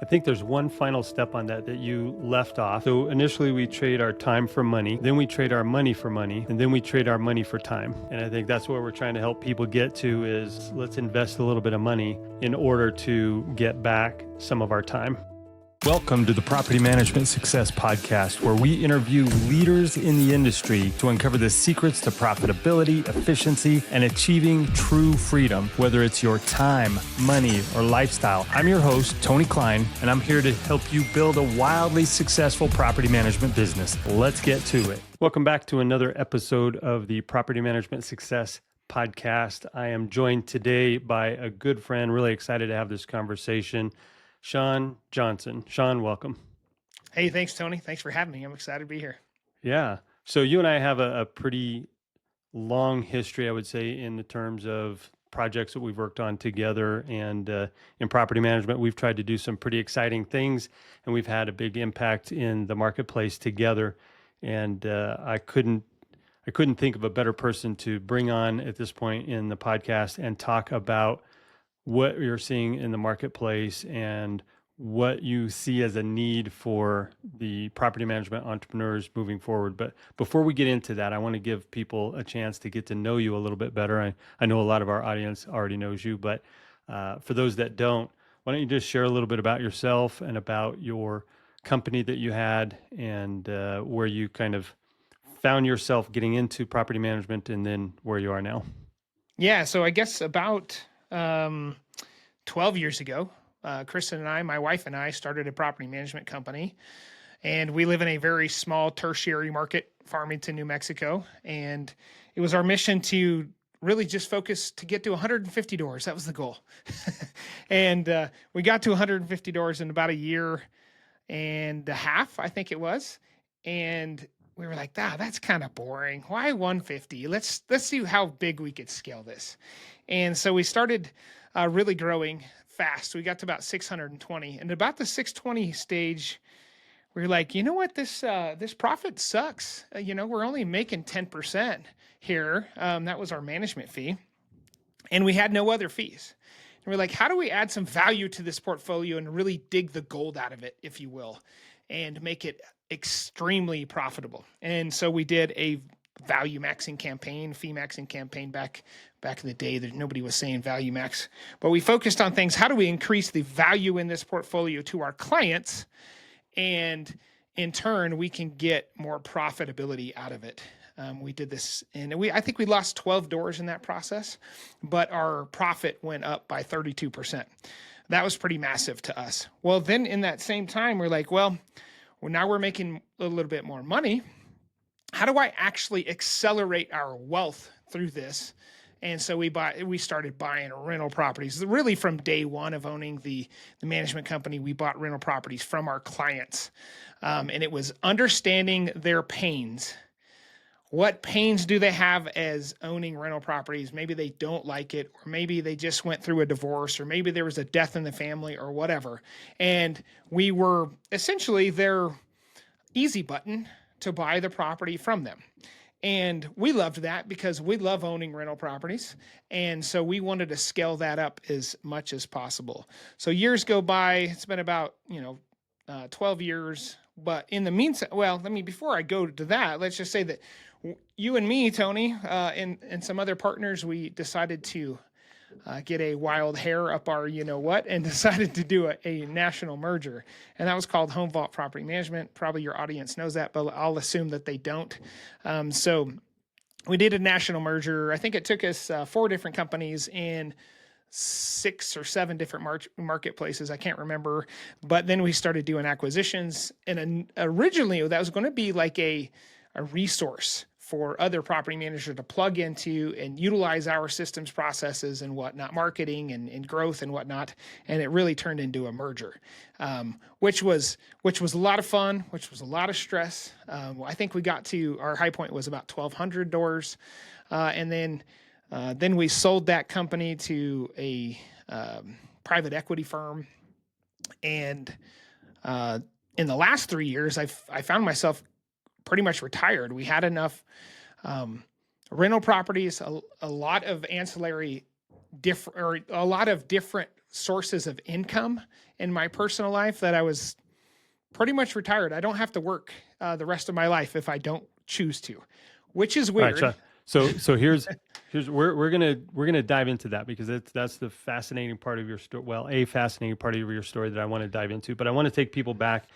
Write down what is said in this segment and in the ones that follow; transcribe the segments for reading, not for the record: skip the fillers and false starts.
I think there's one final step on that you left off. So initially we trade our time for money, then we trade our money for money, and then we trade our money for time. And I think that's what we're trying to help people get to is let's invest a little bit of money in order to get back some of our time. Welcome to the Property Management Success Podcast, where we interview leaders in the industry to uncover the secrets to profitability, efficiency, and achieving true freedom, whether it's your time, money, or lifestyle. I'm your host, Tony Klein, and I'm here to help you build a wildly successful property management business. Let's get to it. Welcome back to another episode of the Property Management Success Podcast. I am joined today by a good friend, really excited to have this conversation. Shawn Johnson. Shawn, welcome. Hey, thanks, Tony. Thanks for having me. I'm excited to be here. Yeah. So you and I have a pretty long history, I would say, in the terms of projects that we've worked on together. And in property management, we've tried to do some pretty exciting things, and we've had a big impact in the marketplace together. And I couldn't think of a better person to bring on at this point in the podcast and talk about what you're seeing in the marketplace and what you see as a need for the property management entrepreneurs moving forward. But before we get into that, I want to give people a chance to get to know you a little bit better. I know a lot of our audience already knows you, but for those that don't, why don't you just share a little bit about yourself and about your company that you had and where you kind of found yourself getting into property management and then where you are now? Yeah, so I guess about 12 years ago, Kristin and I, my wife and I, started a property management company. And we live in a very small tertiary market, Farmington, New Mexico. And it was our mission to really just focus to get to 150 doors. That was the goal. And we got to 150 doors in about a year and a half, I think it was. And we were like, that's kind of boring. Why 150? Let's see how big we could scale this. And so we started really growing fast. We got to about 620, and about the 620 stage, we were like, you know what, this profit sucks. We're only making 10% here. That was our management fee, and we had no other fees. And we're like, how do we add some value to this portfolio and really dig the gold out of it, if you will, and make it extremely profitable? And so we did a value maxing campaign, fee maxing campaign back in the day that nobody was saying value max, but we focused on things. How do we increase the value in this portfolio to our clients? And in turn, we can get more profitability out of it. We did this, and I think we lost 12 doors in that process, but our profit went up by 32%. That was pretty massive to us. Well, then in that same time, we're like, well, now we're making a little bit more money. How do I actually accelerate our wealth through this? And so we started buying rental properties. Really from day one of owning the management company, we bought rental properties from our clients. And it was understanding their pains. What pains do they have as owning rental properties? Maybe they don't like it, or maybe they just went through a divorce, or maybe there was a death in the family or whatever. And we were essentially their easy button to buy the property from them. And we loved that because we love owning rental properties. And so we wanted to scale that up as much as possible. So years go by, it's been about, 12 years. But in the meantime, before I go to that, let's just say that you and me, Tony, and some other partners, we decided to get a wild hair up our and decided to do a national merger. And that was called Home Vault Property Management. Probably your audience knows that, but I'll assume that they don't. So we did a national merger. I think it took us 4 different companies in 6 or 7 different marketplaces. I can't remember. But then we started doing acquisitions. And originally that was going to be like a resource for other property managers to plug into and utilize our systems, processes, and whatnot, marketing and growth and whatnot. And it really turned into a merger, which was a lot of fun, which was a lot of stress. I think we got to our high point was about 1,200 doors, and then we sold that company to a private equity firm. And in the last 3 years, I found myself pretty much retired. We had enough rental properties, a lot of ancillary, a lot of different sources of income in my personal life that I was pretty much retired. I don't have to work the rest of my life if I don't choose to, which is All right, weird. Sean. So here's we're gonna dive into that because that's the fascinating part of your story. Well, a fascinating part of your story that I want to dive into, but I want to take people back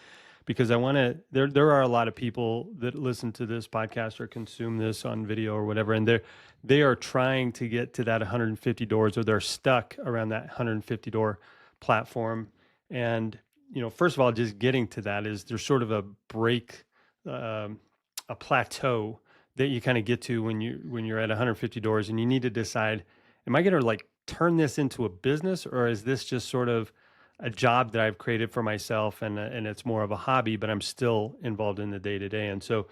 because I want to. There are a lot of people that listen to this podcast or consume this on video or whatever, and they are trying to get to that 150 doors, or they're stuck around that 150 door platform. And first of all, just getting to that is there's sort of a break, a plateau that you kind of get to when you're at 150 doors, and you need to decide, am I going to like turn this into a business, or is this just sort of a job that I've created for myself, and it's more of a hobby, but I'm still involved in the day to day. And so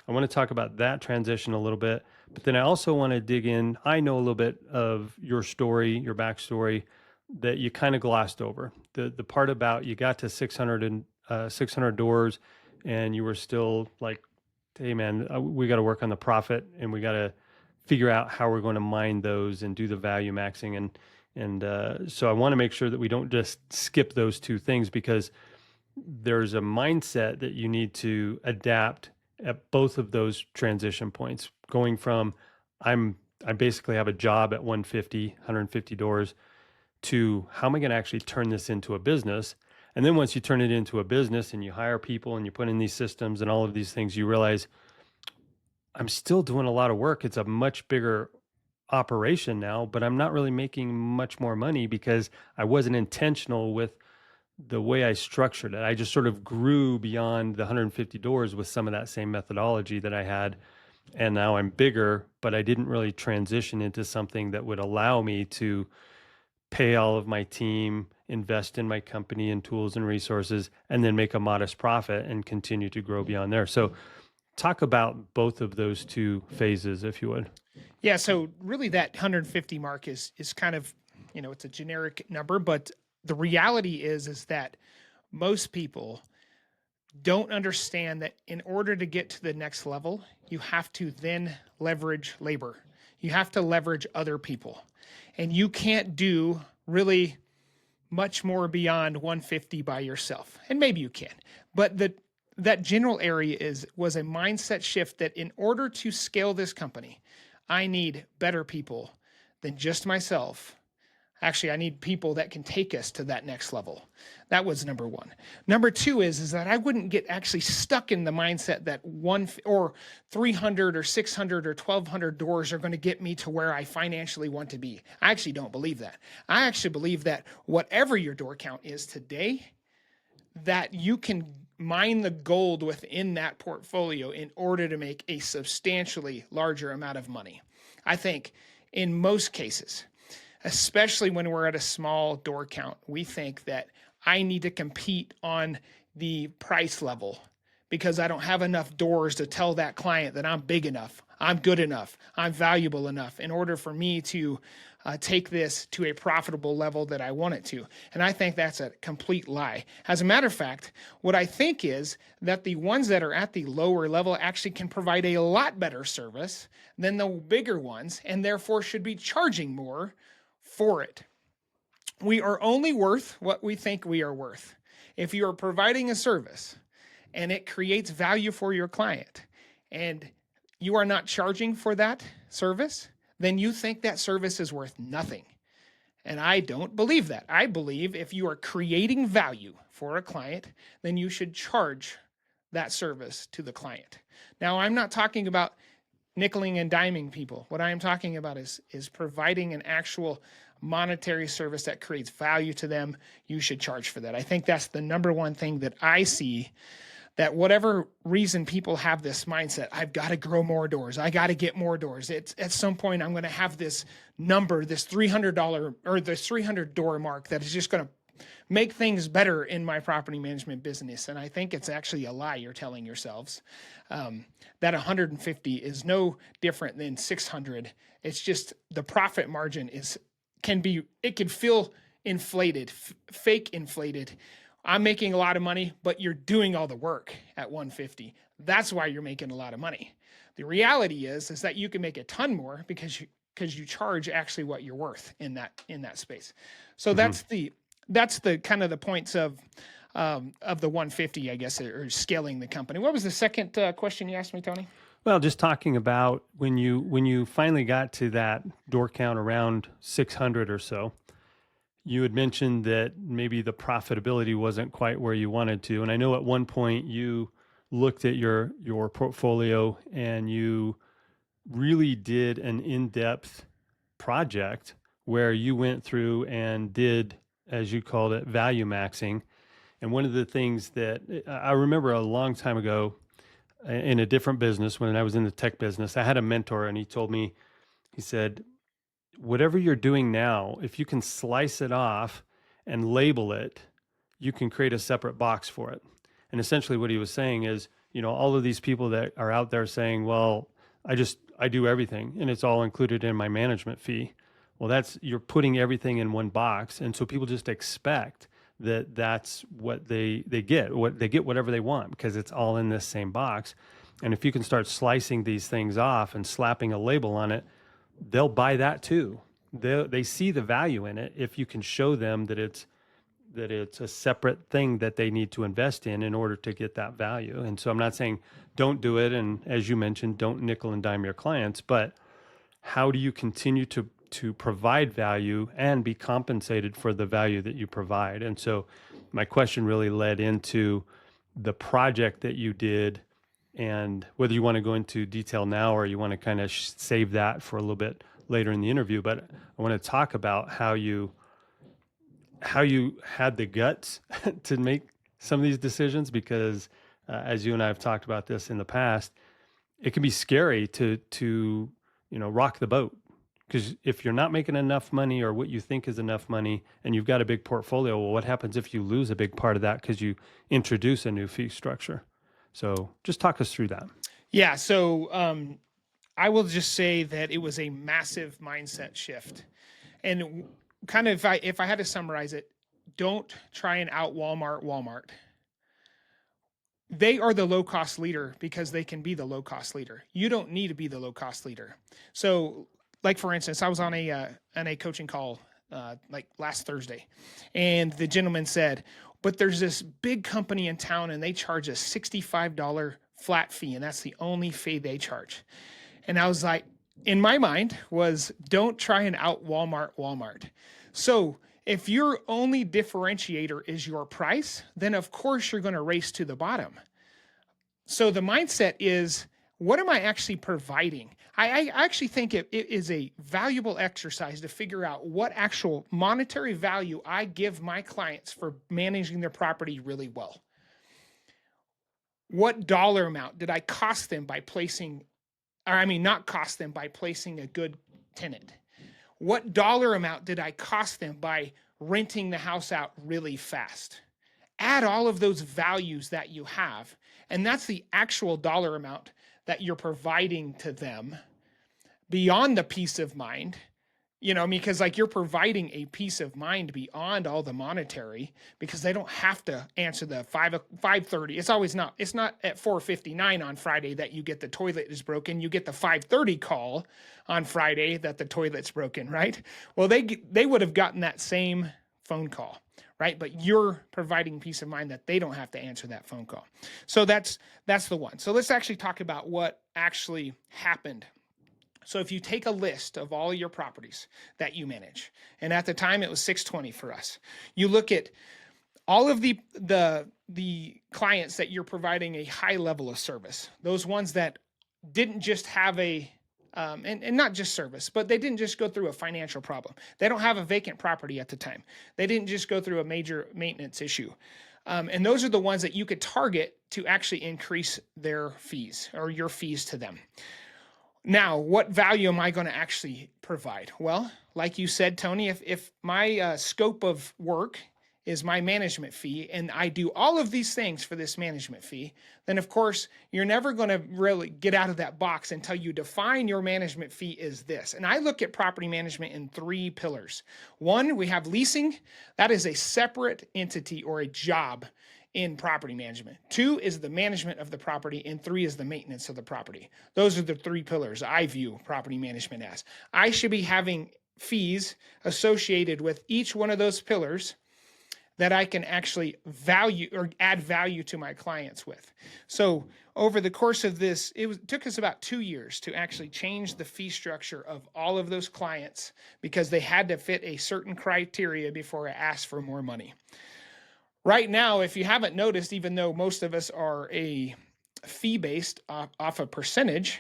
I want to talk about that transition a little bit, but then I also want to dig in. I know a little bit of your story, your backstory that you kind of glossed over. The part about you got to 600 doors, and you were still like, hey man, we got to work on the profit, and we got to figure out how we're going to mine those and do the value maxing. And so I want to make sure that we don't just skip those two things, because there's a mindset that you need to adapt at both of those transition points, going from I basically have a job at 150 doors, to how am I going to actually turn this into a business? And then once you turn it into a business and you hire people and you put in these systems and all of these things, you realize I'm still doing a lot of work. It's a much bigger operation now, but I'm not really making much more money because I wasn't intentional with the way I structured it. I just sort of grew beyond the 150 doors with some of that same methodology that I had. And now I'm bigger, but I didn't really transition into something that would allow me to pay all of my team, invest in my company and tools and resources, and then make a modest profit and continue to grow beyond there. So talk about both of those two phases, if you would. Yeah, so really that 150 mark is kind of, it's a generic number, but the reality is that most people don't understand that in order to get to the next level, you have to then leverage labor. You have to leverage other people. And you can't do really much more beyond 150 by yourself. And maybe you can. But that general area was a mindset shift that in order to scale this company, I need better people than just myself. Actually, I need people that can take us to that next level. That was number one. Number two is that I wouldn't get actually stuck in the mindset that 300 or 600 or 1,200 doors are going to get me to where I financially want to be. I actually don't believe that. I actually believe that whatever your door count is today, that you can mine the gold within that portfolio in order to make a substantially larger amount of money. I think in most cases, especially when we're at a small door count, we think that I need to compete on the price level because I don't have enough doors to tell that client that I'm big enough, I'm good enough, I'm valuable enough in order for me to take this to a profitable level that I want it to. And I think that's a complete lie. As a matter of fact, what I think is that the ones that are at the lower level actually can provide a lot better service than the bigger ones, and therefore should be charging more for it. We are only worth what we think we are worth. If you are providing a service and it creates value for your client and you are not charging for that service, then you think that service is worth nothing. And I don't believe that. I believe if you are creating value for a client, then you should charge that service to the client. Now, I'm not talking about nickeling and diming people. What I am talking about is providing an actual monetary service that creates value to them. You should charge for that. I think that's the number one thing that I see, that whatever reason people have this mindset, I've got to grow more doors. I got to get more doors. It's at some point I'm going to have this number, this $300 or this 300 door mark that is just going to make things better in my property management business. And I think it's actually a lie you're telling yourselves. That 150 is no different than 600. It's just the profit margin can feel inflated, fake inflated. I'm making a lot of money, but you're doing all the work at 150. That's why you're making a lot of money. The reality is that you can make a ton more because you charge actually what you're worth in that space. So that's the that's the kind of the points of the 150, I guess, or scaling the company. What was the second question you asked me, Tony? Well, just talking about when you finally got to that door count around 600 or so, you had mentioned that maybe the profitability wasn't quite where you wanted to. And I know at one point you looked at your portfolio and you really did an in-depth project where you went through and did, as you called it, value maxing. And one of the things that I remember a long time ago in a different business, when I was in the tech business, I had a mentor and he told me, he said, whatever you're doing now, if you can slice it off and label it, you can create a separate box for it. And essentially what he was saying is, all of these people that are out there saying, well, I do everything and it's all included in my management fee. Well, you're putting everything in one box. And so people just expect that that's what they get, whatever they want because it's all in this same box. And if you can start slicing these things off and slapping a label on it, they'll buy that too. They see the value in it if you can show them that it's a separate thing that they need to invest in order to get that value. And so I'm not saying don't do it, and as you mentioned, don't nickel and dime your clients, but how do you continue to provide value and be compensated for the value that you provide? And so my question really led into the project that you did, and whether you want to go into detail now or you want to kind of save that for a little bit later in the interview, but I want to talk about how you had the guts to make some of these decisions because as you and I have talked about this in the past, it can be scary to rock the boat, because if you're not making enough money or what you think is enough money and you've got a big portfolio, well, what happens if you lose a big part of that because you introduce a new fee structure? So just talk us through that. Yeah. So I will just say that it was a massive mindset shift. And kind of if I had to summarize it, don't try and out Walmart. They are the low cost leader because they can be the low cost leader. You don't need to be the low cost leader. So, like for instance, I was on a coaching call like last Thursday, and the gentleman said, "But there's this big company in town, and they charge a $65 flat fee, and that's the only fee they charge." And I was like, in my mind, was don't try and out Walmart. So if your only differentiator is your price, then of course you're going to race to the bottom. So the mindset is, what am I actually providing? I actually think it is a valuable exercise to figure out what actual monetary value I give my clients for managing their property really well. What dollar amount did I cost them by placing, or I mean, not cost them by placing a good tenant? What dollar amount did I cost them by renting the house out really fast? Add all of those values that you have, and that's the actual dollar amount that you're providing to them beyond the peace of mind. Because like you're providing a peace of mind beyond all the monetary, because they don't have to answer the 5:30. It's not at 4:59 on Friday that you get the toilet is broken. You get the 5:30 call on Friday that the toilet's broken, right? Well, they would have gotten that same phone call, right? But you're providing peace of mind that they don't have to answer that phone call. So that's the one. So let's actually talk about what actually happened. So if you take a list of all your properties that you manage, and at the time it was 620 for us, you look at all of the clients that you're providing a high level of service, those ones that didn't just have and not just service, but they didn't just go through a financial problem. They don't have a vacant property at the time. They didn't just go through a major maintenance issue. And those are the ones that you could target to actually increase their fees or your fees to them. Now, what value am I going to actually provide? Well, like you said, Tony, if my scope of work is my management fee and I do all of these things for this management fee, then of course, you're never going to really get out of that box until you define your management fee is this. And I look at property management in 3 pillars. 1, we have leasing. That is a separate entity or a job in property management. 2 is the management of the property, and 3 is the maintenance of the property. Those are the 3 pillars I view property management as. I should be having fees associated with each one of those pillars that I can actually value or add value to my clients with. So over the course of this, took us about 2 years to actually change the fee structure of all of those clients because they had to fit a certain criteria before I asked for more money. Right now, if you haven't noticed, even though most of us are a fee-based off a percentage,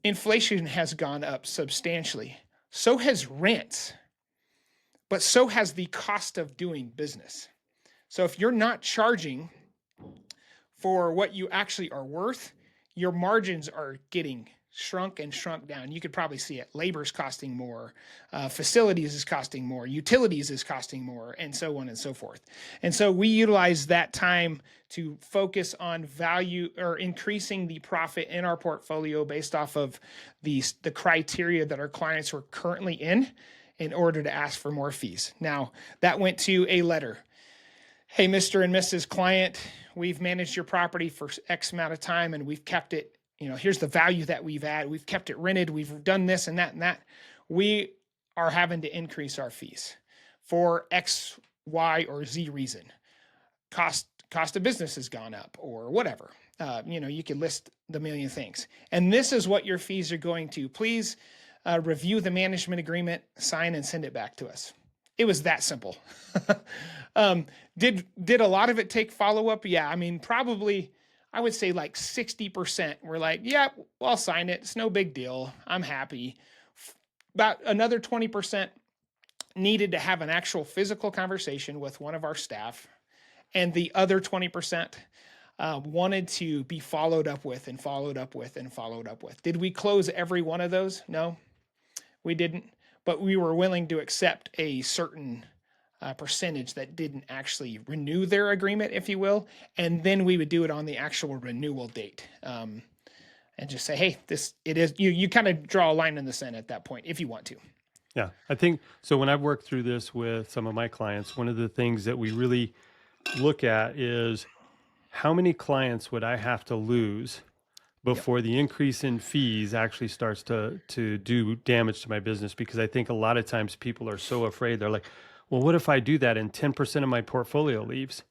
inflation has gone up substantially. So has rent, but so has the cost of doing business. So if you're not charging for what you actually are worth, your margins are getting shrunk and shrunk down. You could probably see it. Labor is costing more, facilities is costing more, utilities is costing more, and so on and so forth. And so we utilize that time to focus on value or increasing the profit in our portfolio based off of the criteria that our clients were currently in order to ask for more fees. Now, that went to a letter. Hey, Mr. and Mrs. Client, we've managed your property for X amount of time and we've kept it, here's the value that we've added. We've kept it rented. We've done this and that and that. We are having to increase our fees for X, Y, or Z reason. Cost of business has gone up or whatever. You could list the million things. And this is what your fees are going to. Please review the management agreement, sign and send it back to us. It was that simple. Did a lot of it take follow-up? Yeah. I mean, probably, I would say like 60% were like, yeah, well, I'll sign it. It's no big deal. I'm happy. About another 20% needed to have an actual physical conversation with one of our staff. And the other 20% wanted to be followed up with and followed up with and followed up with. Did we close every one of those? No, we didn't. But we were willing to accept a certain percentage that didn't actually renew their agreement, if you will. And then we would do it on the actual renewal date and just say, hey, you kind of draw a line in the sand at that point if you want to. Yeah, I think so. When I've worked through this with some of my clients, one of the things that we really look at is how many clients would I have to lose before the increase in fees actually starts to do damage to my business? Because I think a lot of times people are so afraid. They're like, well, what if I do that and 10% of my portfolio leaves?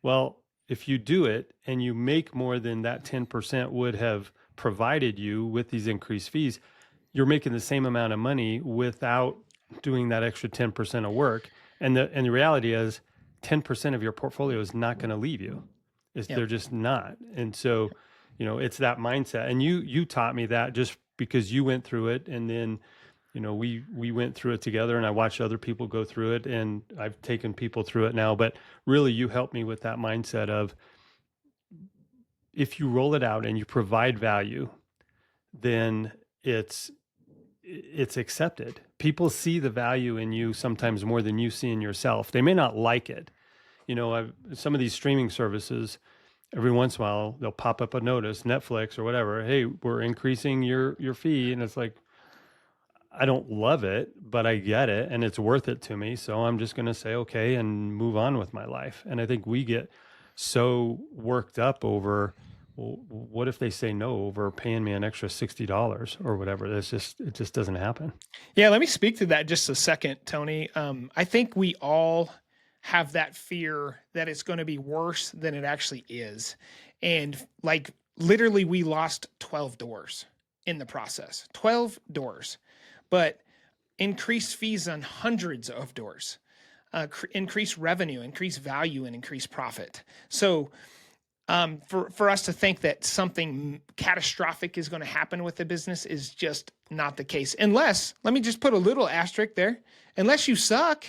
Well, if you do it and you make more than that 10% would have provided you with these increased fees, you're making the same amount of money without doing that extra 10% of work. And the reality is 10% of your portfolio is not going to leave you. They're just not. And so, it's that mindset. And you taught me that just because you went through it. And then, we went through it together and I watched other people go through it and I've taken people through it now. But really you helped me with that mindset of if you roll it out and you provide value, then it's accepted. People see the value in you sometimes more than you see in yourself. They may not like it. Some of these streaming services, every once in a while, they'll pop up a notice, Netflix or whatever, hey, we're increasing your fee. And it's like, I don't love it, but I get it and it's worth it to me. So I'm just going to say, okay, and move on with my life. And I think we get so worked up over, well, what if they say no over paying me an extra $60 or whatever? It just doesn't happen. Yeah. Let me speak to that just a second, Tony. I think we all have that fear that it's going to be worse than it actually is. And like literally we lost 12 doors in the process, 12 doors, but increased fees on hundreds of doors, increased revenue, increased value, and increased profit. So for us to think that something catastrophic is going to happen with the business is just not the case. Unless, let me just put a little asterisk there, unless you suck.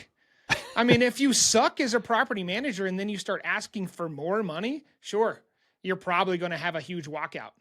I mean, if you suck as a property manager and then you start asking for more money, sure, you're probably going to have a huge walkout.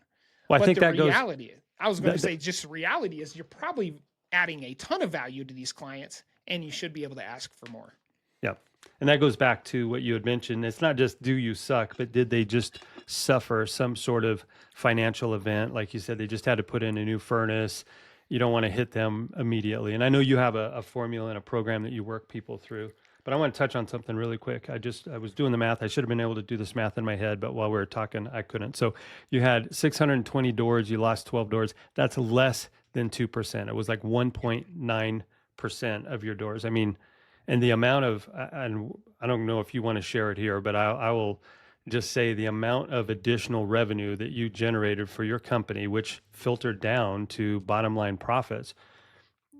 Well, but I think the that reality, goes. I was going to say, just reality is you're probably adding a ton of value to these clients, and you should be able to ask for more. Yeah. And that goes back to what you had mentioned. It's not just do you suck, but did they just suffer some sort of financial event? Like you said, they just had to put in a new furnace. You don't want to hit them immediately. And I know you have a formula and a program that you work people through, but I want to touch on something really quick. I was doing the math. I should have been able to do this math in my head, but while we were talking, I couldn't. So you had 620 doors, you lost 12 doors. That's less than 2%. It was like 1.9% of your doors. I mean, And the amount of, and I don't know if you want to share it here, but I will just say the amount of additional revenue that you generated for your company, which filtered down to bottom line profits,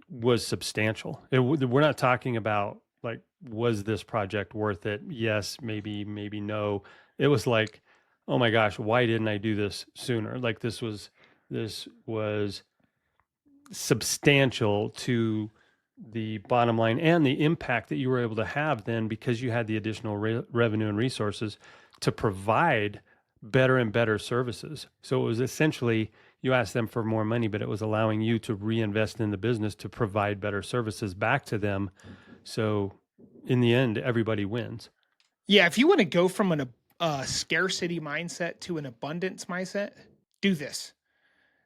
was substantial. We're not talking about like, was this project worth it? Yes, maybe, maybe no. It was like, oh my gosh, why didn't I do this sooner? Like this was substantial to the bottom line and the impact that you were able to have then because you had the additional revenue and resources to provide better and better services. So it was essentially you asked them for more money, but it was allowing you to reinvest in the business to provide better services back to them. So in the end, everybody wins. Yeah, if you want to go from a scarcity mindset to an abundance mindset, do this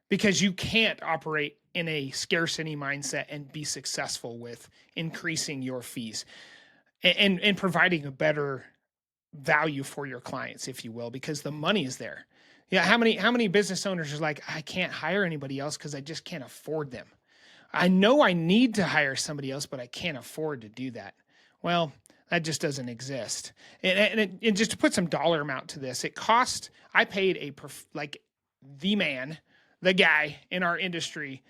because you can't operate in a scarcity mindset and be successful with increasing your fees and providing a better value for your clients, if you will, because the money is there. Yeah, how many business owners are like, I can't hire anybody else because I just can't afford them. I know I need to hire somebody else, but I can't afford to do that. Well, that just doesn't exist. And just to put some dollar amount to this, I paid like the man, the guy in our industry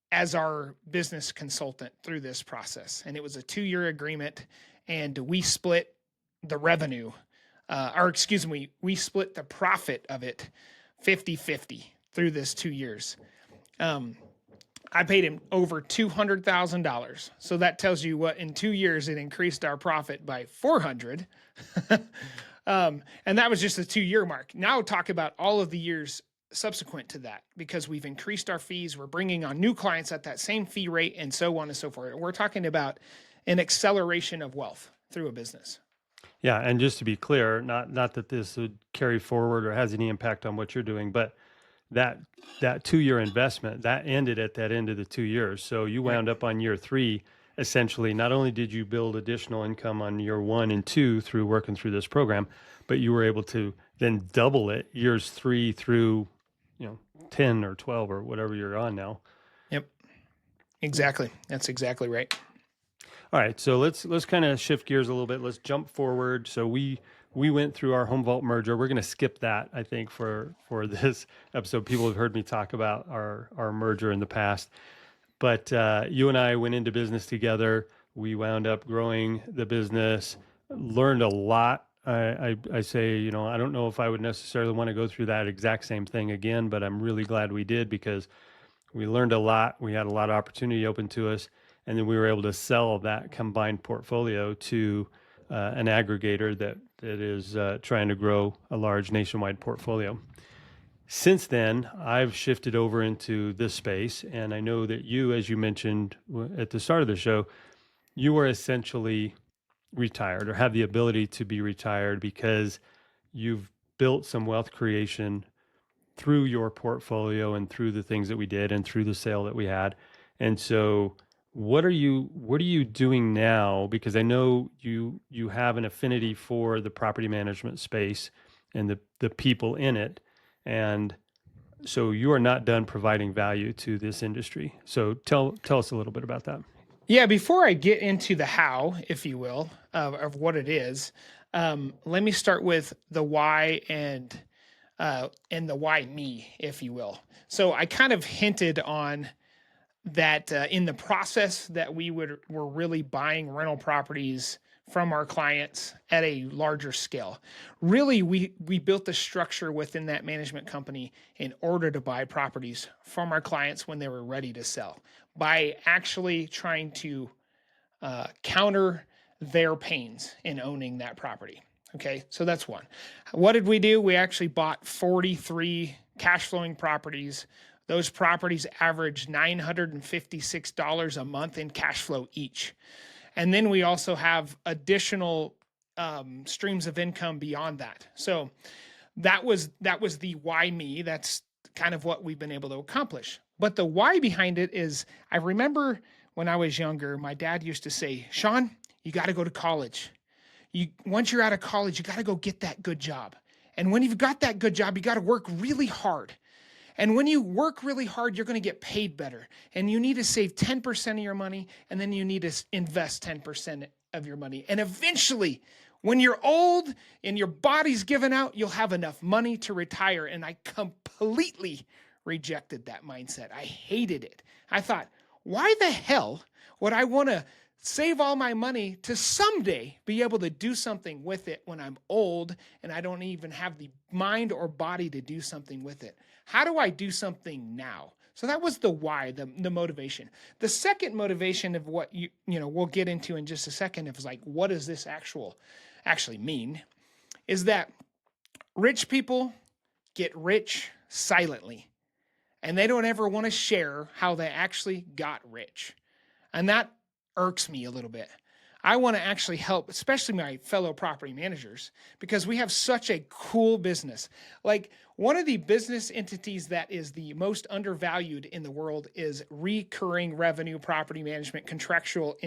as our business consultant through this process. And it was a 2-year agreement, and we split the revenue, or excuse me, we split the profit of it 50-50 through this 2 years. I paid him over $200,000. So that tells you what in 2 years it increased our profit by 400. And that was just the 2-year mark. Now talk about all of the years subsequent to that, because we've increased our fees. We're bringing on new clients at that same fee rate and so on and so forth. We're talking about an acceleration of wealth through a business. Yeah, and just to be clear, not that this would carry forward or has any impact on what you're doing, but that that 2-year investment that ended at that end of the 2 years. So you Right. wound up on year three. Essentially, not only did you build additional income on year one and two through working through this program, but you were able to then double it years three through, 10 or 12 or whatever you're on now. Yep. Yeah. Exactly. That's exactly right. All right, so let's kind of shift gears a little bit. Let's jump forward. So we went through our home vault merger. We're going to skip that, I think, for this episode. People have heard me talk about our merger in the past, but you and I went into business together. We wound up growing the business, learned a lot. I say, I don't know if I would necessarily want to go through that exact same thing again, but I'm really glad we did because we learned a lot. We had a lot of opportunity open to us. And then we were able to sell that combined portfolio to an aggregator that is trying to grow a large nationwide portfolio. Since then, I've shifted over into this space. And I know that you, as you mentioned at the start of the show, you are essentially retired or have the ability to be retired because you've built some wealth creation through your portfolio and through the things that we did and through the sale that we had. And so what are you doing now? Because I know you have an affinity for the property management space and the people in it. And so you are not done providing value to this industry. So tell us a little bit about that. Yeah, before I get into the how, if you will, of what it is, let me start with the why and the why me, if you will. So I kind of hinted on that in the process that were really buying rental properties from our clients at a larger scale. Really, we built the structure within that management company in order to buy properties from our clients when they were ready to sell by actually trying to counter their pains in owning that property. Okay, so that's one. What did we do? We actually bought 43 cash flowing properties. Those properties average $956 a month in cash flow each. And then we also have additional streams of income beyond that. So that was the why me. That's kind of what we've been able to accomplish. But the why behind it is I remember when I was younger, my dad used to say, Shawn, you got to go to college. Once you're out of college, you got to go get that good job. And when you've got that good job, you got to work really hard. And when you work really hard, you're going to get paid better. And you need to save 10% of your money, and then you need to invest 10% of your money. And eventually, when you're old and your body's given out, you'll have enough money to retire. And I completely rejected that mindset. I hated it. I thought, why the hell would I want to save all my money to someday be able to do something with it when I'm old and I don't even have the mind or body to do something with it? How do I do something now? So that was the why, the motivation. The second motivation of what we'll get into in just a second is like, what does this actually mean? Is that rich people get rich silently, and they don't ever want to share how they actually got rich. And that irks me a little bit. I want to actually help, especially my fellow property managers, because we have such a cool business. Like, one of the business entities that is the most undervalued in the world is recurring revenue property management contractual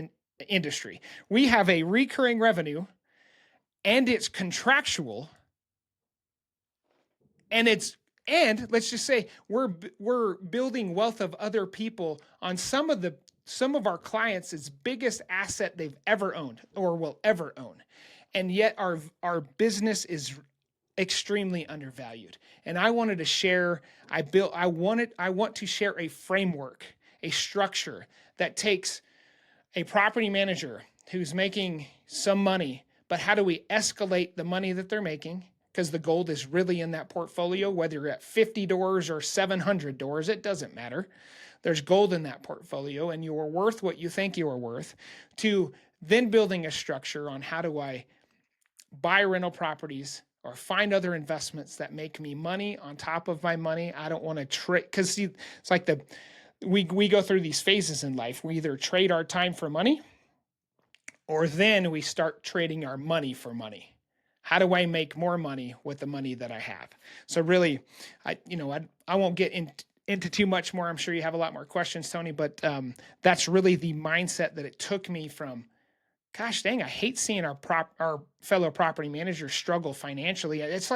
industry. We have a recurring revenue, and it's contractual, and let's just say we're building wealth of other people on some of our clients' biggest asset they've ever owned or will ever own. And yet our business is extremely undervalued. And I wanted to share, I want to share a framework, a structure that takes a property manager who's making some money, but how do we escalate the money that they're making? Because the gold is really in that portfolio, whether you're at 50 doors or 700 doors, it doesn't matter. There's gold in that portfolio, and you are worth what you think you are worth, to then building a structure on how do I buy rental properties or find other investments that make me money on top of my money. I don't want to trade, because it's like we go through these phases in life. We either trade our time for money, or then we start trading our money for money. How do I make more money with the money that I have? So really, I won't get into too much more. I'm sure you have a lot more questions, Tony, but that's really the mindset that it took me from, gosh dang, I hate seeing our fellow property managers struggle financially. It's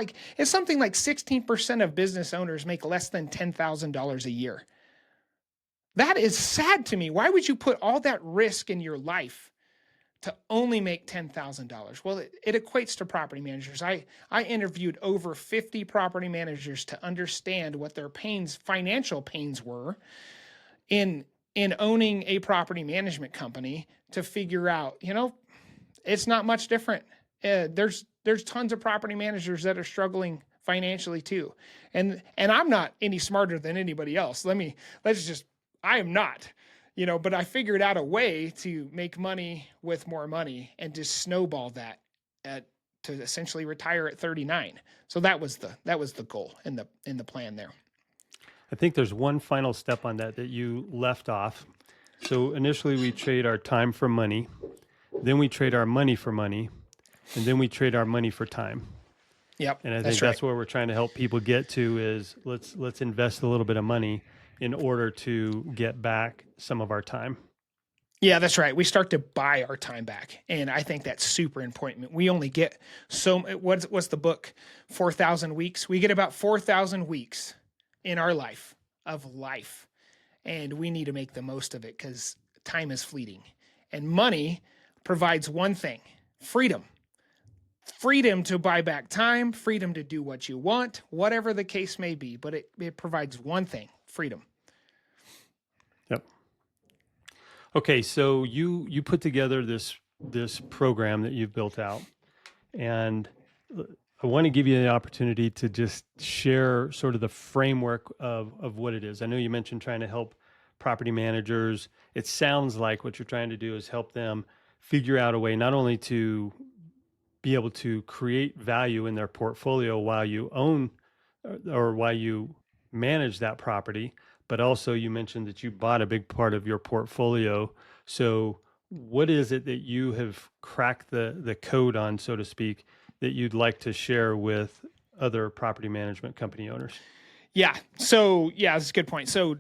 something like 16% of business owners make less than $10,000 a year. That is sad to me. Why would you put all that risk in your life to only make $10,000? Well, it equates to property managers. I interviewed over 50 property managers to understand what their financial pains were in owning a property management company, to figure out, it's not much different. There's tons of property managers that are struggling financially too. And I'm not any smarter than anybody else. I am not. But I figured out a way to make money with more money and just snowball that to essentially retire at 39. So that was the goal in the plan there. I think there's one final step on that you left off. So initially we trade our time for money, then we trade our money for money, and then we trade our money for time. Yep. And I think that's where we're trying to help people get to is let's invest a little bit of money in order to get back some of our time. Yeah, that's right. We start to buy our time back. And I think that's super important. We only get what's the book? 4,000 weeks. We get about 4,000 weeks in our life. And we need to make the most of it, because time is fleeting. And money provides one thing: freedom. Freedom to buy back time, freedom to do what you want, whatever the case may be. But it provides one thing: freedom. Yep. Okay, so you put together this program that you've built out, and I want to give you the opportunity to just share sort of the framework of what it is. I know you mentioned trying to help property managers. It sounds like what you're trying to do is help them figure out a way not only to be able to create value in their portfolio while you own or while you manage that property, but also you mentioned that you bought a big part of your portfolio. So what is it that you have cracked the code on, so to speak, that you'd like to share with other property management company owners? Yeah. So that's a good point. So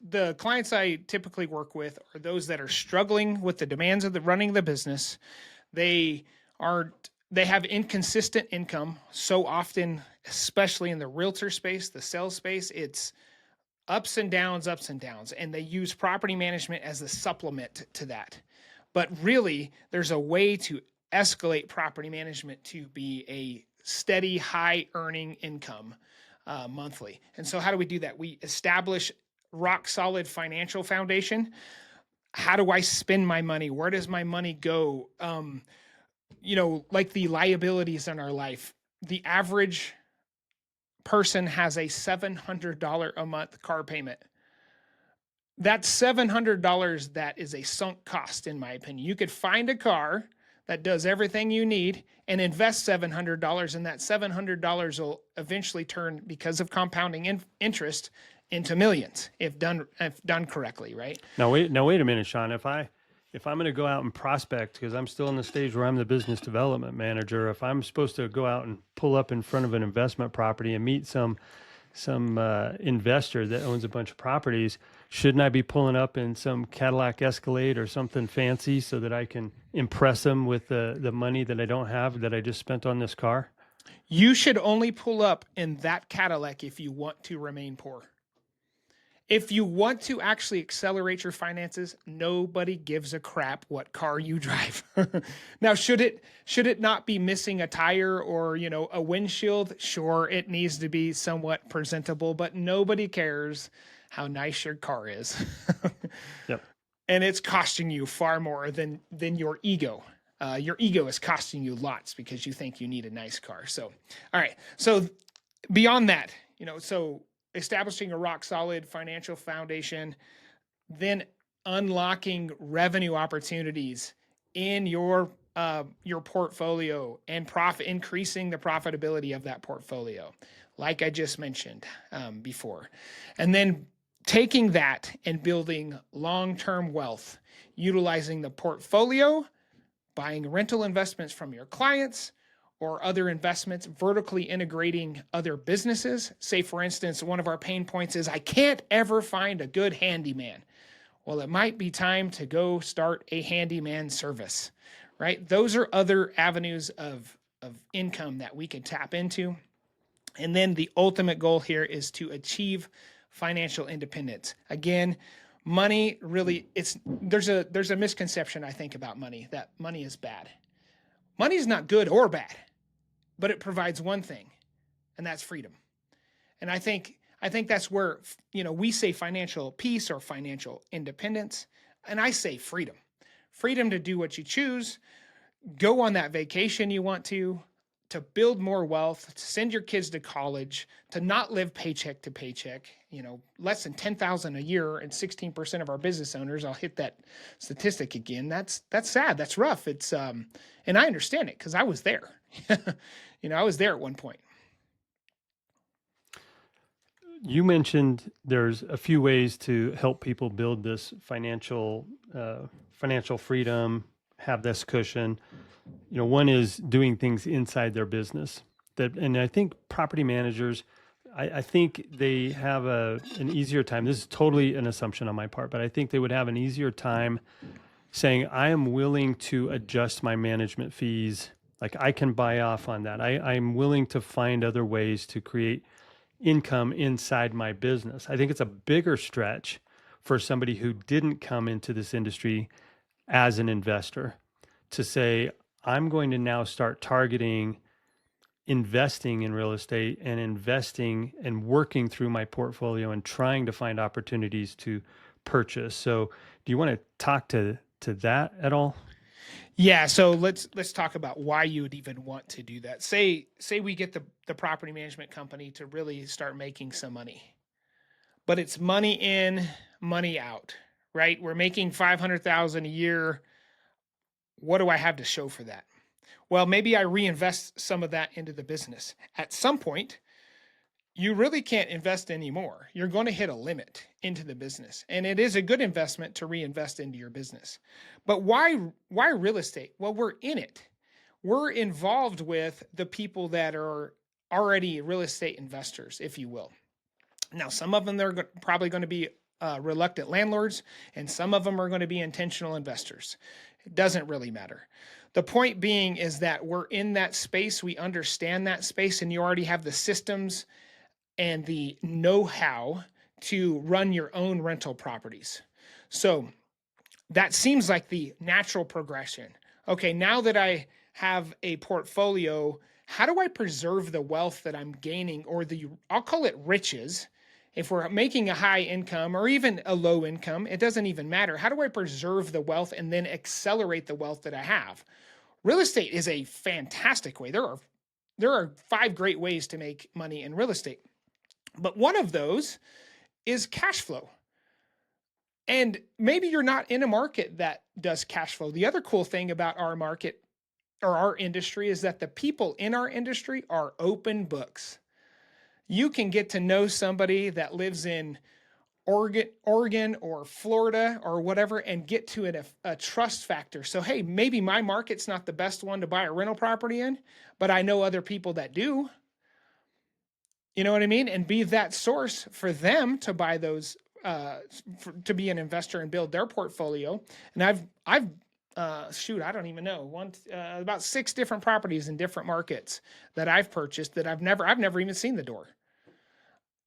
the clients I typically work with are those that are struggling with the demands of running the business. They have inconsistent income. So often especially in the realtor space, the sales space. It's ups and downs, ups and downs. And they use property management as a supplement to that. But really, there's a way to escalate property management to be a steady, high earning income monthly. And so, how do we do that? We establish rock solid financial foundation. How do I spend my money? Where does my money go? Like the liabilities in our life. The average person has a $700 a month car payment. That's $700 that is a sunk cost, in my opinion. You could find a car that does everything you need and invest $700, and that $700 will eventually turn, because of compounding interest, into millions if done correctly, right? Now wait a minute, Shawn. If I'm going to go out and prospect, because I'm still in the stage where I'm the business development manager, if I'm supposed to go out and pull up in front of an investment property and meet some investor that owns a bunch of properties, shouldn't I be pulling up in some Cadillac Escalade or something fancy so that I can impress them with the money that I don't have, that I just spent on this car? You should only pull up in that Cadillac if you want to remain poor. If you want to actually accelerate your finances, nobody gives a crap what car you drive. Now, should it not be missing a tire or, a windshield? Sure, it needs to be somewhat presentable, but nobody cares how nice your car is. Yep. And it's costing you far more than your ego. Your ego is costing you lots because you think you need a nice car. So, all right. So beyond that, so establishing a rock solid financial foundation, then unlocking revenue opportunities in your portfolio and increasing the profitability of that portfolio, like I just mentioned before, and then taking that and building long-term wealth, utilizing the portfolio, buying rental investments from your clients, or other investments, vertically integrating other businesses. Say, for instance, one of our pain points is I can't ever find a good handyman. Well, it might be time to go start a handyman service, right? Those are other avenues of income that we can tap into. And then the ultimate goal here is to achieve financial independence. Again, money really, there's a misconception, I think, about money, that money is bad. Money is not good or bad, but it provides one thing, and that's freedom. And I think that's where, we say financial peace or financial independence, and I say freedom. Freedom to do what you choose, go on that vacation you want to build more wealth, to send your kids to college, to not live paycheck to paycheck, less than $10,000 a year, and 16% of our business owners, I'll hit that statistic again. That's sad. That's rough. It's, and I understand it because I was there. I was there at one point. You mentioned there's a few ways to help people build this financial freedom, have this cushion. One is doing things inside their business. And I think property managers, I think they have an easier time. This is totally an assumption on my part, but I think they would have an easier time saying, I am willing to adjust my management fees. Like, I can buy off on that. I'm willing to find other ways to create income inside my business. I think it's a bigger stretch for somebody who didn't come into this industry as an investor to say, I'm going to now start targeting investing in real estate and investing and working through my portfolio and trying to find opportunities to purchase. So do you want to talk to that at all? Yeah, so let's talk about why you would even want to do that. Say we get the property management company to really start making some money, but it's money in, money out, right? We're making $500,000 a year. What do I have to show for that? Well, maybe I reinvest some of that into the business. At some point, you really can't invest anymore. You're going to hit a limit into the business. And it is a good investment to reinvest into your business. But why real estate? Well, we're in it. We're involved with the people that are already real estate investors, if you will. Now, some of them, they're probably going to be reluctant landlords, and some of them are going to be intentional investors. It doesn't really matter. The point being is that we're in that space, we understand that space, and you already have the systems and the know-how to run your own rental properties. So that seems like the natural progression. Okay, now that I have a portfolio, how do I preserve the wealth that I'm gaining, or I'll call it riches? If we're making a high income or even a low income, it doesn't even matter. How do I preserve the wealth and then accelerate the wealth that I have? Real estate is a fantastic way. There are 5 great ways to make money in real estate. But one of those is cash flow. And maybe you're not in a market that does cash flow. The other cool thing about our market or our industry is that the people in our industry are open books. You can get to know somebody that lives in Oregon or Florida or whatever and get to a trust factor. So, hey, maybe my market's not the best one to buy a rental property in, but I know other people that do. You know what I mean? And be that source for them to buy those, to be an investor and build their portfolio. And I've I don't even know, about 6 different properties in different markets that I've purchased that I've never even seen the door,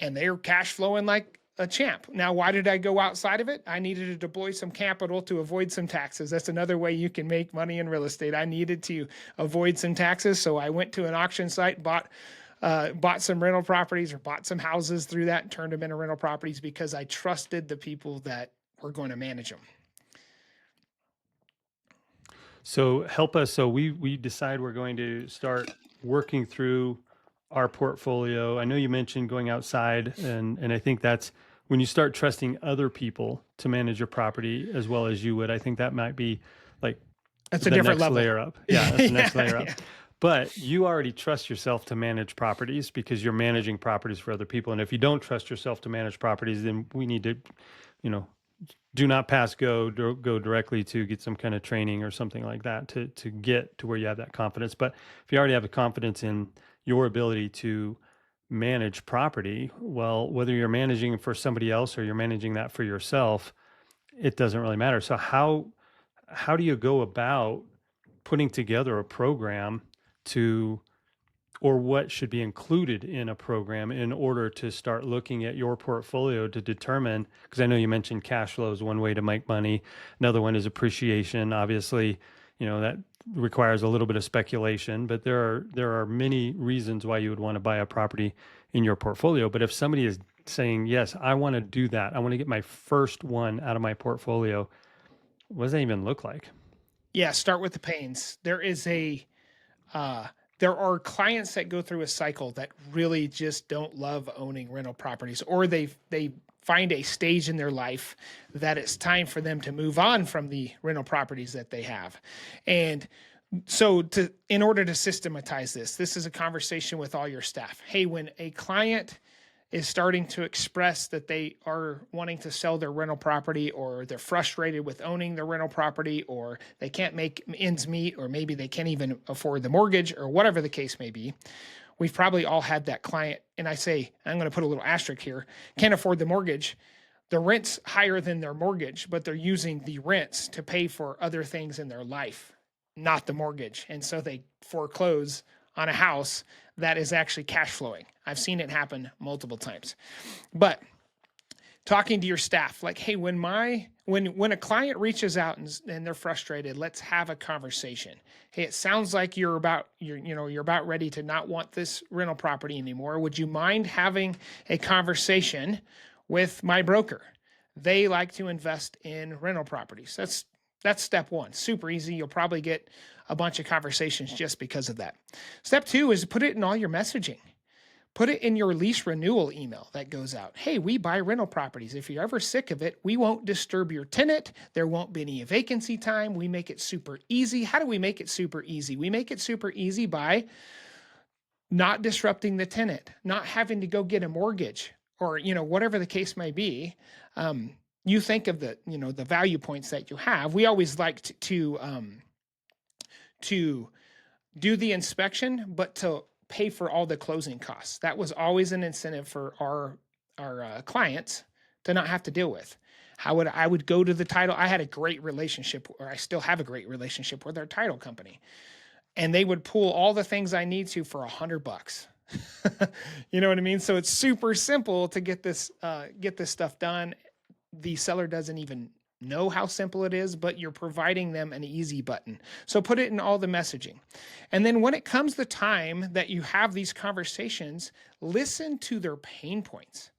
and they're cash flowing like a champ. Now, why did I go outside of it? I needed to deploy some capital to avoid some taxes. That's another way you can make money in real estate. I needed to avoid some taxes, so I went to an auction site, bought some rental properties or bought some houses through that and turned them into rental properties because I trusted the people that were going to manage them. So help us. So we decide we're going to start working through our portfolio. I know you mentioned going outside, and I think that's when you start trusting other people to manage your property as well as you would. I think that might be like That's a the different next level. layer up. Yeah, that's the next Yeah, layer up. yeah. But you already trust yourself to manage properties because you're managing properties for other people. And if you don't trust yourself to manage properties, then we need to, you know, do not pass go directly to get some kind of training or something like that to get to where you have that confidence. But if you already have the confidence in your ability to manage property, well, whether you're managing for somebody else or you're managing that for yourself, it doesn't really matter. So how do you go about putting together a program to, or what should be included in a program in order to start looking at your portfolio to determine, because I know you mentioned cash flow is one way to make money. Another one is appreciation. Obviously, that requires a little bit of speculation, but there are many reasons why you would want to buy a property in your portfolio. But if somebody is saying, yes, I want to do that, I want to get my first one out of my portfolio, what does that even look like? Yeah, start with the pains. There are clients that go through a cycle that really just don't love owning rental properties, or they find a stage in their life that it's time for them to move on from the rental properties that they have. And so in order to systematize this is a conversation with all your staff. Hey, when a client is starting to express that they are wanting to sell their rental property, or they're frustrated with owning their rental property, or they can't make ends meet, or maybe they can't even afford the mortgage, or whatever the case may be. We've probably all had that client. And I say, I'm going to put a little asterisk here, can't afford the mortgage. The rent's higher than their mortgage, but they're using the rents to pay for other things in their life, not the mortgage. And so they foreclose on a house that is actually cash flowing. I've seen it happen multiple times. But talking to your staff, like, hey, when a client reaches out and they're frustrated, let's have a conversation. Hey, it sounds like you're about ready to not want this rental property anymore. Would you mind having a conversation with my broker? They like to invest in rental properties. That's step one. Super easy. You'll probably get a bunch of conversations just because of that. Step 2 is put it in all your messaging. Put it in your lease renewal email that goes out. Hey, we buy rental properties. If you're ever sick of it, we won't disturb your tenant. There won't be any vacancy time. We make it super easy. How do we make it super easy? We make it super easy by not disrupting the tenant, not having to go get a mortgage, or whatever the case may be. You think of the value points that you have. We always liked to do the inspection, but to pay for all the closing costs. That was always an incentive for our clients to not have to deal with. I would go to the title. I had a great relationship, or I still have a great relationship with our title company, and they would pull all the things I need to for $100. You know what I mean? So it's super simple to get this stuff done. The seller doesn't even know how simple it is, but you're providing them an easy button. So put it in all the messaging. And then when it comes the time that you have these conversations, listen to their pain points.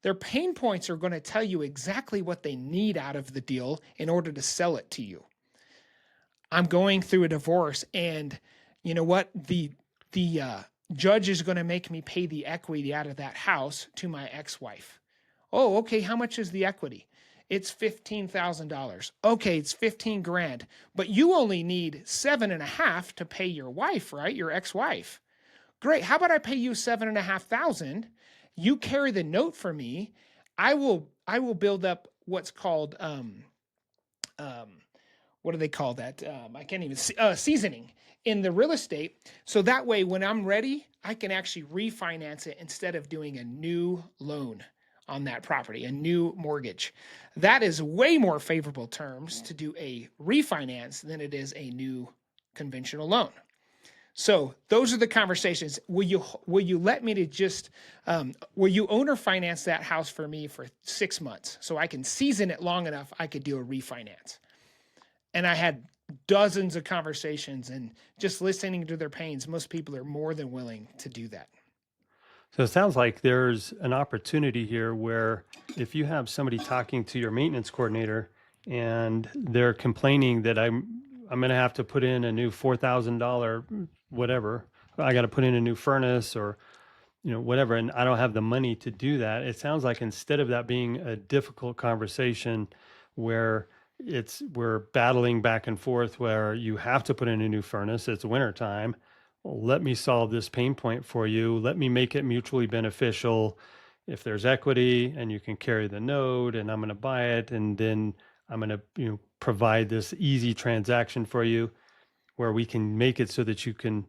Their pain points are going to tell you exactly what they need out of the deal in order to sell it to you. I'm going through a divorce, and you know what? The judge is going to make me pay the equity out of that house to my ex-wife. Oh, okay. How much is the equity? It's $15,000. Okay, it's 15 grand, but you only need 7.5 to pay your wife, right? Your ex-wife. Great. How about I pay you 7,500? You carry the note for me. I will build up what's called um, what do they call that? I can't even seasoning in the real estate. So that way, when I'm ready, I can actually refinance it instead of doing a new loan on that property, a new mortgage. That is way more favorable terms to do a refinance than it is a new conventional loan. So those are the conversations. Will you let me to just will you owner finance that house for me for 6 months so I can season it long enough I could do a refinance? And I had dozens of conversations, and just listening to their pains, most people are more than willing to do that. So it sounds like there's an opportunity here where if you have somebody talking to your maintenance coordinator and they're complaining that I'm going to have to put in a new $4,000 whatever, I got to put in a new furnace or whatever, and I don't have the money to do that. It sounds like instead of that being a difficult conversation where we're battling back and forth where you have to put in a new furnace, it's winter time. Well, let me solve this pain point for you. Let me make it mutually beneficial. If there's equity and you can carry the note and I'm going to buy it, and then I'm going to provide this easy transaction for you where we can make it so that you can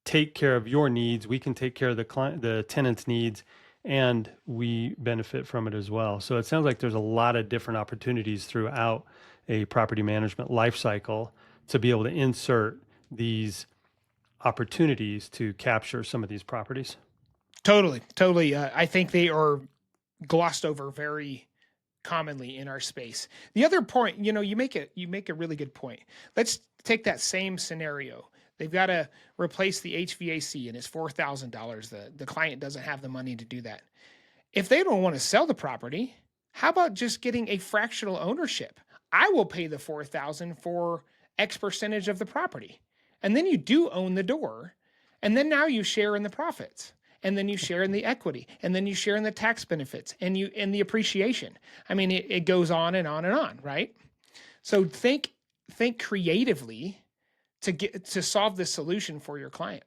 take care of your needs, we can take care of the tenant's needs, and we benefit from it as well. So it sounds like there's a lot of different opportunities throughout a property management life cycle to be able to insert these opportunities to capture some of these properties. Totally, totally. I think they are glossed over very commonly in our space. The other point, you make a really good point. Let's take that same scenario. They've got to replace the HVAC and it's $4,000. The client doesn't have the money to do that. If they don't want to sell the property, how about just getting a fractional ownership? I will pay the 4,000 for X percentage of the property. And then you do own the door. And then now you share in the profits. And then you share in the equity. And then you share in the tax benefits and you in the appreciation. I mean, it goes on and on and on, right? So think creatively to solve this solution for your client.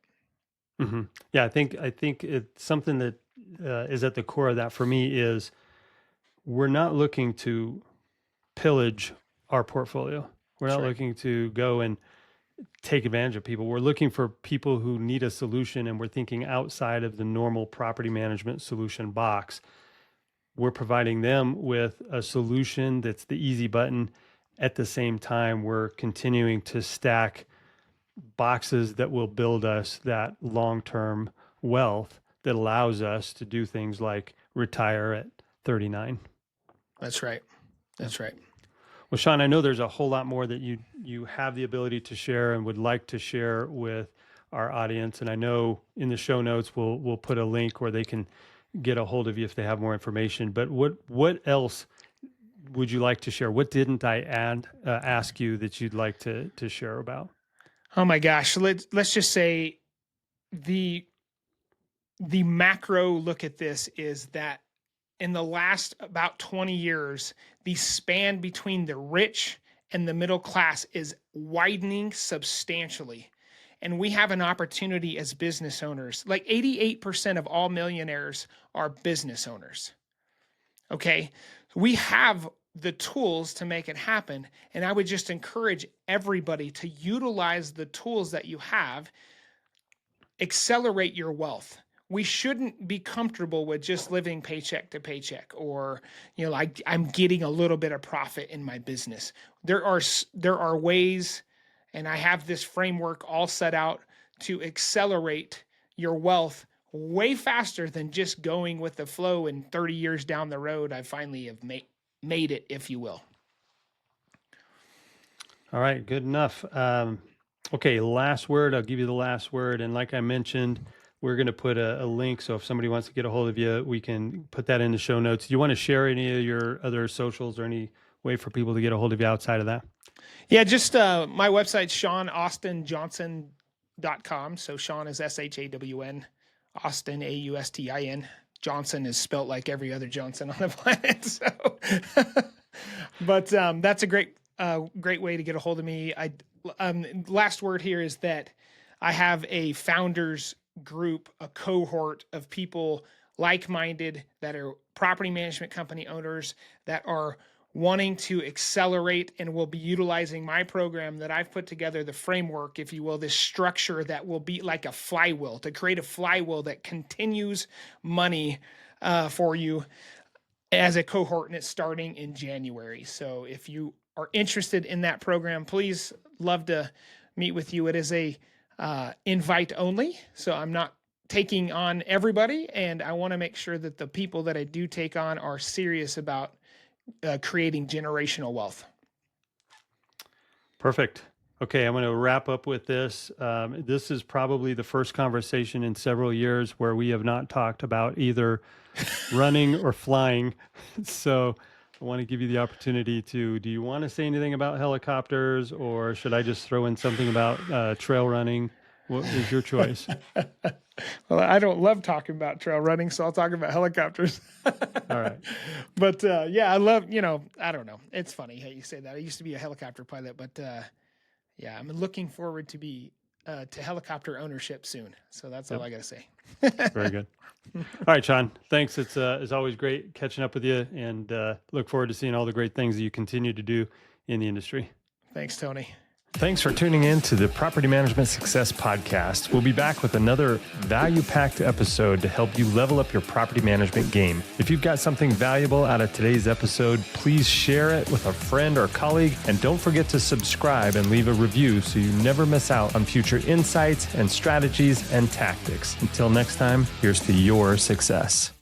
Mm-hmm. Yeah, I think it's something that is at the core of that for me is we're not looking to pillage our portfolio. We're That's not right. looking to go and take advantage of people. We're looking for people who need a solution, and we're thinking outside of the normal property management solution box. We're providing them with a solution that's the easy button. At the same time, we're continuing to stack boxes that will build us that long-term wealth that allows us to do things like retire at 39. That's right. Yeah. That's right. Well, Shawn, I know there's a whole lot more that you have the ability to share and would like to share with our audience. And I know in the show notes we'll put a link where they can get a hold of you if they have more information. But what else would you like to share? What didn't I ask you that you'd like to share about? Oh my gosh. Let's just say the macro look at this is that in the last about 20 years, the span between the rich and the middle class is widening substantially. And we have an opportunity as business owners. Like 88% of all millionaires are business owners. Okay. We have the tools to make it happen. And I would just encourage everybody to utilize the tools that you have, accelerate your wealth. we shouldn't be comfortable with just living paycheck to paycheck, or, like I'm getting a little bit of profit in my business. There are ways, and I have this framework all set out to accelerate your wealth way faster than just going with the flow. And 30 years down the road, I finally have made it, if you will. All right, good enough. Okay, last word. I'll give you the last word. And like I mentioned, we're going to put a link. So if somebody wants to get a hold of you, we can put that in the show notes. Do you want to share any of your other socials or any way for people to get a hold of you outside of that? Yeah, just my website, ShawnAustinJohnson.com. So Shawn is SHAWN, Austin, AUSTIN. Johnson is spelt like every other Johnson on the planet. So, but that's a great way to get a hold of me. Last word here is that I have a founders group, a cohort of people like-minded that are property management company owners that are wanting to accelerate and will be utilizing my program that I've put together, the framework, if you will, this structure that will be like a flywheel, to create a flywheel that continues money for you as a cohort, and it's starting in January. So if you are interested in that program, please, love to meet with you. It is a invite only, so I'm not taking on everybody, and I want to make sure that the people that I do take on are serious about creating generational wealth. Perfect. Okay, I'm going to wrap up with this. This is probably the first conversation in several years where we have not talked about either running or flying. So I want to give you the opportunity do you want to say anything about helicopters, or should I just throw in something about trail running? What is your choice? Well, I don't love talking about trail running, so I'll talk about helicopters. All right. But yeah, I love, I don't know. It's funny how you say that. I used to be a helicopter pilot, but yeah, I'm looking forward to to helicopter ownership soon. So that's all I got to say. Very good. All right, Shawn. Thanks. It's always great catching up with you, and look forward to seeing all the great things that you continue to do in the industry. Thanks, Tony. Thanks for tuning in to the Property Management Success Podcast. We'll be back with another value-packed episode to help you level up your property management game. If you've got something valuable out of today's episode, please share it with a friend or colleague, and don't forget to subscribe and leave a review so you never miss out on future insights and strategies and tactics. Until next time, here's to your success.